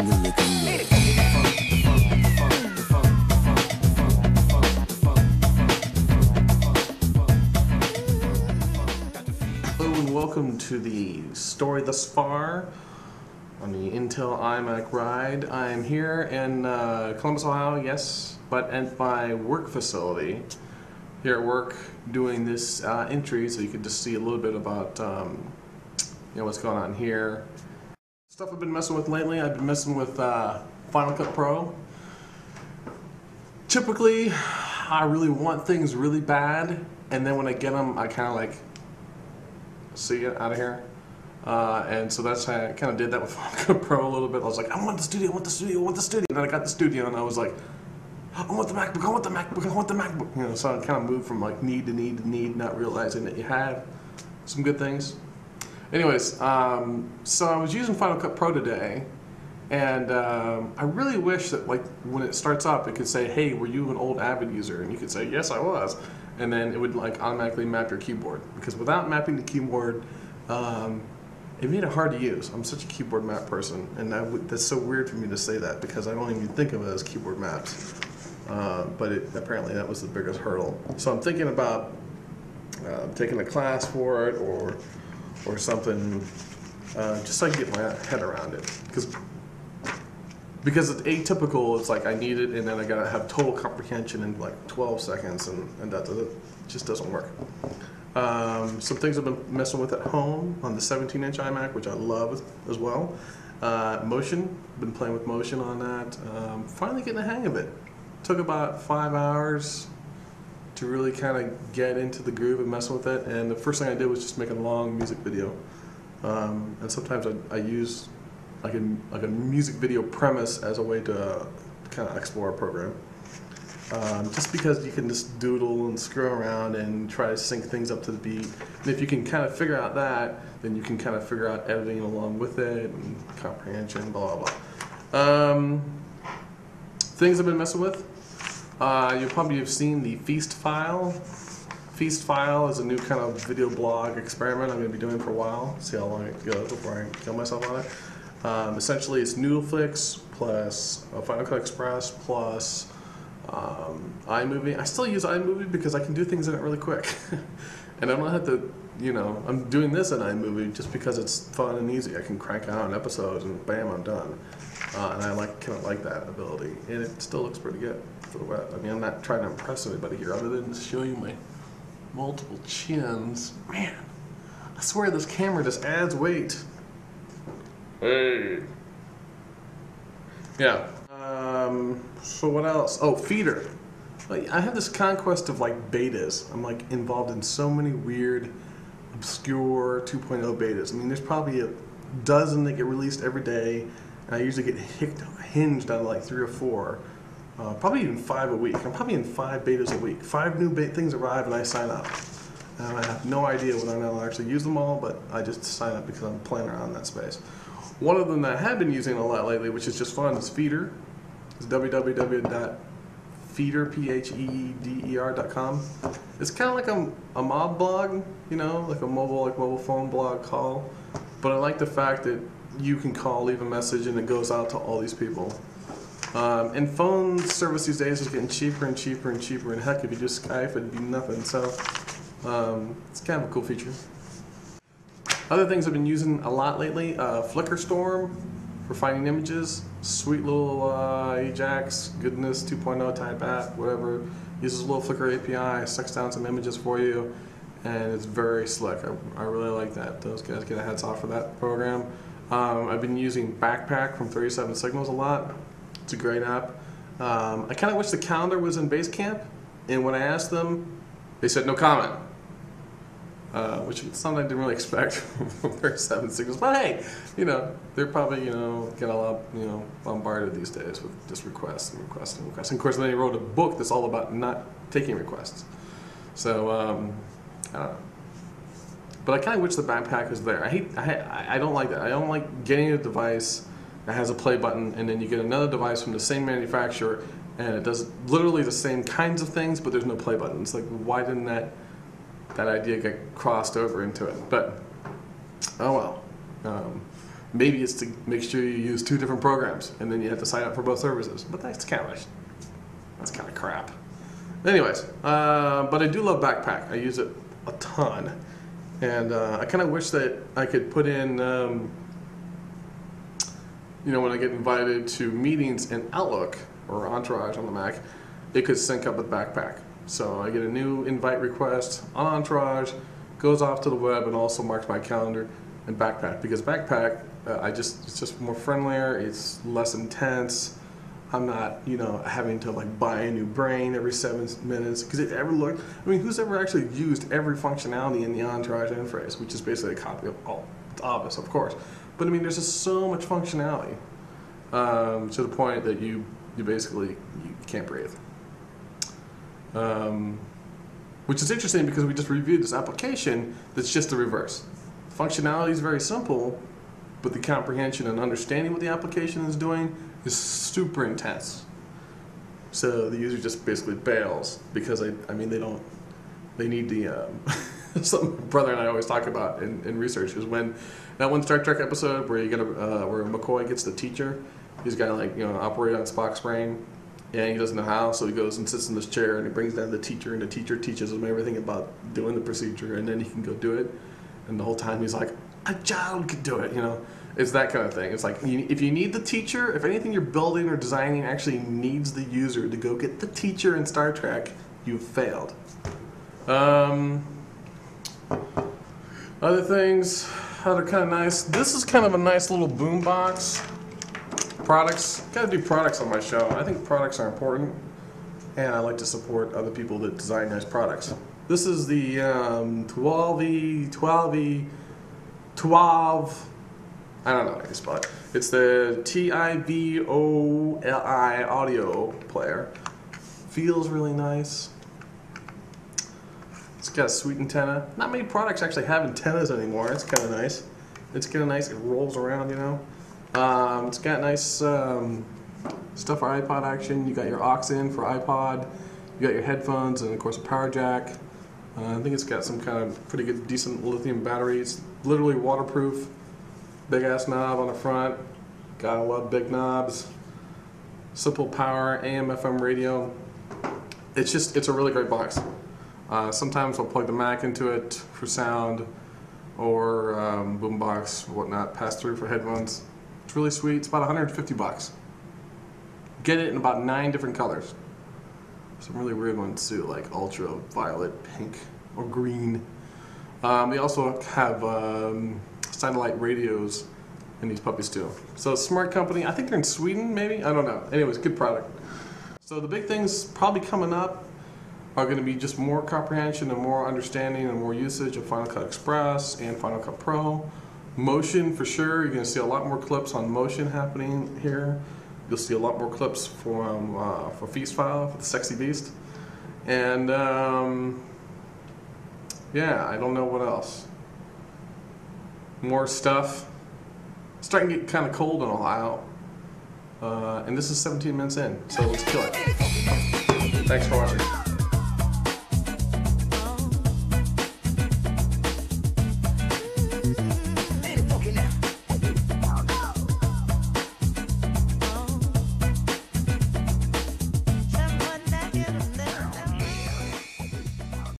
Hello and welcome to the story thus far on the Intel iMac ride. I am here in Columbus, Ohio, yes, but at my work facility. Here at work doing this entry so you can just see a little bit about what's going on here. Stuff I've been messing with lately, I've been messing with Final Cut Pro. Typically, I really want things really bad, and then when I get them, I kind of like, see it out of here. And so that's how I kind of did that with Final Cut Pro a little bit. I was like, I want the studio, I want the studio, I want the studio. And then I got the studio and I was like, I want the MacBook, I want the MacBook, I want the MacBook. You know, so I kind of moved from like need to need to need, not realizing that you have some good things. Anyways, so I was using Final Cut Pro today, and I really wish that like when it starts up, it could say, hey, were you an old Avid user? And you could say, yes, I was. And then it would like automatically map your keyboard. Because without mapping the keyboard, it made it hard to use. I'm such a keyboard map person, and that's so weird for me to say that because I don't even think of it as keyboard maps. But apparently that was the biggest hurdle. So I'm thinking about taking a class for it or something, just so I can get my head around it. Because it's atypical, it's like I need it and then I gotta have total comprehension in like 12 seconds and that just doesn't work. Some things I've been messing with at home on the 17-inch iMac, which I love as well. Motion, been playing with motion on that. Finally getting the hang of it. Took about 5 hours to really kind of get into the groove and mess with it. And the first thing I did was just make a long music video. And sometimes I use like a music video premise as a way to kind of explore a program. Just because you can just doodle and screw around and try to sync things up to the beat. And if you can kind of figure out that, then you can kind of figure out editing along with it and comprehension, blah, blah, blah. Things I've been messing with. You probably have seen the Feast File. Feast File is a new kind of video blog experiment I'm going to be doing for a while. See how long it goes before I kill myself on it. Essentially, it's Noodleflix plus Final Cut Express plus iMovie. I still use iMovie because I can do things in it really quick. And I don't have to, I'm doing this in iMovie just because it's fun and easy. I can crank out an episode and bam, I'm done. And I kind of like that ability. And it still looks pretty good for the web. I mean, I'm not trying to impress anybody here other than to show you my multiple chins. Man, I swear this camera just adds weight. Hey. Yeah. So what else? Oh, Feeder. I have this conquest of like betas. I'm like involved in so many weird, obscure 2.0 betas. I mean, there's probably a dozen that get released every day. And I usually get hinged on like 3 or 4. Probably even 5 a week. I'm probably in 5 betas a week. 5 new things arrive and I sign up. And I have no idea whether or not I'll actually use them all, but I just sign up because I'm playing around in that space. One of them that I have been using a lot lately, which is just fun, is Feeder. It's www.feeder.com. It's kind of like a mob blog, like a mobile phone blog call. But I like the fact that you can call, leave a message, and it goes out to all these people. And phone service these days is getting cheaper and cheaper and cheaper. And heck, if you do Skype, it'd be nothing. So it's kind of a cool feature. Other things I've been using a lot lately, Flickr Storm for finding images. Sweet little Ajax, goodness, 2.0 type app, whatever. Uses a little Flickr API, sucks down some images for you, and it's very slick. I really like that. Those guys get a hats off for that program. I've been using Backpack from 37 Signals a lot. It's a great app. I kind of wish the calendar was in Basecamp, and when I asked them, they said no comment. Which is something I didn't really expect from 37 Signals. But hey, they're probably, get a lot, bombarded these days with just requests and requests and requests. And of course, then they wrote a book that's all about not taking requests. So, I don't know. But I kind of wish the backpack was there. I don't like that. I don't like getting a device that has a play button and then you get another device from the same manufacturer and it does literally the same kinds of things, but there's no play button. It's like, why didn't that idea get crossed over into it? But, oh well. Maybe it's to make sure you use 2 different programs, and then you have to sign up for both services. But that's kind of crap. Anyways, but I do love Backpack. I use it a ton, and I kind of wish that I could put in, you know, when I get invited to meetings in Outlook or Entourage on the Mac, it could sync up with Backpack. So I get a new invite request on Entourage, goes off to the web, and also marks my calendar in Backpack, because Backpack, it's just more friendlier, it's less intense. I'm not, you know, having to like buy a new brain every 7 minutes, because who's ever actually used every functionality in the Entourage interface, which is basically a copy of all Office, of course. But I mean, there's just so much functionality, to the point that you basically can't breathe. Which is interesting, because we just reviewed this application that's just the reverse. Functionality is very simple, but the comprehension and understanding what the application is doing is super intense. So the user just basically bails, because they need the, something my brother and I always talk about in research is when that one Star Trek episode where where McCoy gets the teacher, he's got to, like, you know, operate on Spock's brain, and he doesn't know how, so he goes and sits in this chair and he brings down the teacher, and the teacher teaches him everything about doing the procedure, and then he can go do it. And the whole time he's like, a child could do it, you know? It's that kind of thing. It's like, if you need the teacher, if anything you're building or designing actually needs the user to go get the teacher in Star Trek, you've failed. Other things that are kind of nice. This is kind of a nice little boom box. Products. Gotta do products on my show. I think products are important, and I like to support other people that design nice products. This is the Tivoli, I don't know how you spell it. It's the Tivoli audio player. Feels really nice. It's got a sweet antenna. Not many products actually have antennas anymore. It's kind of nice. It's kind of nice. It rolls around, you know. It's got nice stuff for iPod action. You got your aux in for iPod. You got your headphones, and of course a power jack. I think it's got some kind of pretty good, decent lithium battery. It's literally waterproof. Big ass knob on the front. Gotta love big knobs. Simple power, AM, FM radio. It's a really great box. Sometimes I'll plug the Mac into it for sound, or boombox, whatnot, pass through for headphones. It's really sweet. It's about 150 bucks. Get it in about 9 different colors. Some really weird ones too, like ultra violet, pink, or green. They also have satellite radios in these puppies too. So smart company. I think they're in Sweden, maybe? I don't know. Anyways, good product. So the big things probably coming up are going to be just more comprehension and more understanding and more usage of Final Cut Express and Final Cut Pro. Motion, for sure. You're going to see a lot more clips on motion happening here. You'll see a lot more clips for Feast File, for the Sexy Beast. And yeah, I don't know what else. More stuff. It's starting to get kind of cold in Ohio. And this is 17 minutes in, so let's kill it. Thanks for watching.